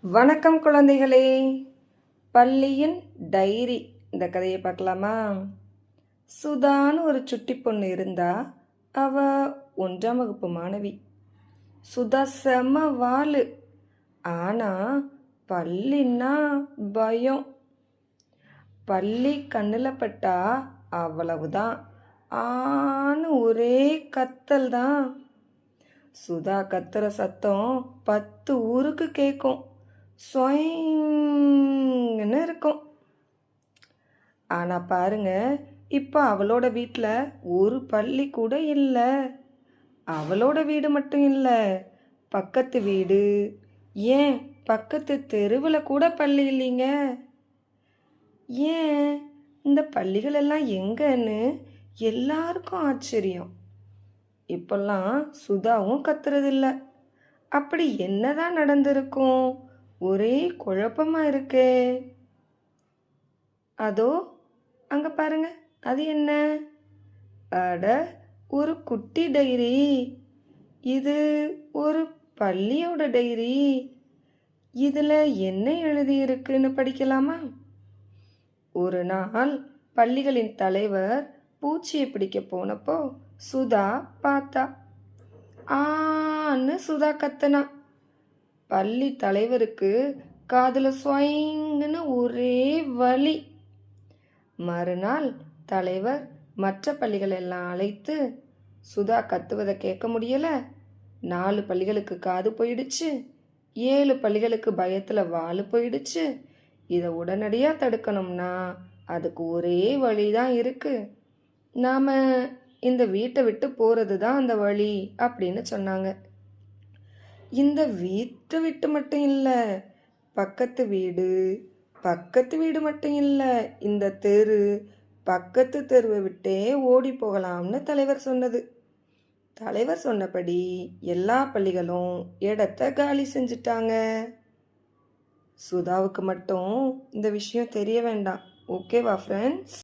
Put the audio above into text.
வணக்கம் குழந்தைகளே. பள்ளியின் டைரி இந்த கதையை பார்க்கலாமா? சுதான்னு ஒரு சுட்டி பொண்ணு இருந்தா. அவ 1ஆம் வகுப்பு மாணவி. சுதா செம வாளு. ஆனா பள்ளின்னா பயம். பள்ளி கண்ணில் பட்டா அவ்வளவுதான், ஆன்னு ஒரே கத்தல் தான். சுதா கத்துற சத்தம் 10 ஊருக்கு கேட்கும். சொயின்னு இருக்கும். ஆனா பாருங்க, இப்ப அவளோட வீட்டில் ஒரு பள்ளி கூட இல்லை. அவளோட வீடு மட்டும் இல்லை, பக்கத்து வீடு, ஏன் பக்கத்து தெருவில் கூட பள்ளி இல்லைங்க. ஏன் இந்த பள்ளிகள் எல்லாம் எங்கன்னு எல்லாருக்கும் ஆச்சரியம். இப்பெல்லாம் சுதாவும் கத்துறதில்ல. அப்படி என்னதான் நடந்திருக்கும்? ஒரே குழப்பமா இருக்கே. அதோ அங்க பாருங்க, அது என்ன? அட, ஒரு குட்டி டைரி. இது ஒரு பள்ளியோட டைரி. இதுல என்ன எழுதியிருக்குன்னு படிக்கலாமா? ஒரு நாள் பள்ளிகளின் தலைவர் பூச்சியை பிடிக்க போனப்போ சுதா பார்த்தா. ஆன்னு சுதா கத்துனா. பள்ளி தலைவருக்கு காதுல ஸ்வைங்குன்னு ஒரே வலி. மறுநாள் தலைவர் மற்ற பள்ளிகள் எல்லாம் அழைத்து, சுதா கத்துவதை கேட்க முடியல, 4 பள்ளிகளுக்கு காது போயிடுச்சு, 7 பள்ளிகளுக்கு பயத்துல வாலு போயிடுச்சு, இதை உடனடியா தடுக்கணும்னா அதுக்கு ஒரே வழிதான் இருக்கு. நாம இந்த வீட்டை விட்டு போறது தான் அந்த வழி அப்படின்னு சொன்னாங்க. இந்த வீட்டை விட்டு மட்டும் இல்லை, பக்கத்து வீடு, பக்கத்து வீடு மட்டும் இல்லை, இந்த தெரு, பக்கத்து தெருவை விட்டே ஓடி போகலாம்னு தலைவர் சொன்னது. தலைவர் சொன்னபடி எல்லா பள்ளிகளும் இடத்த காலி செஞ்சிட்டாங்க. சுதாவுக்கு மட்டும் இந்த விஷயம் தெரிய வேண்டாம். ஓகேவா ஃப்ரெண்ட்ஸ்?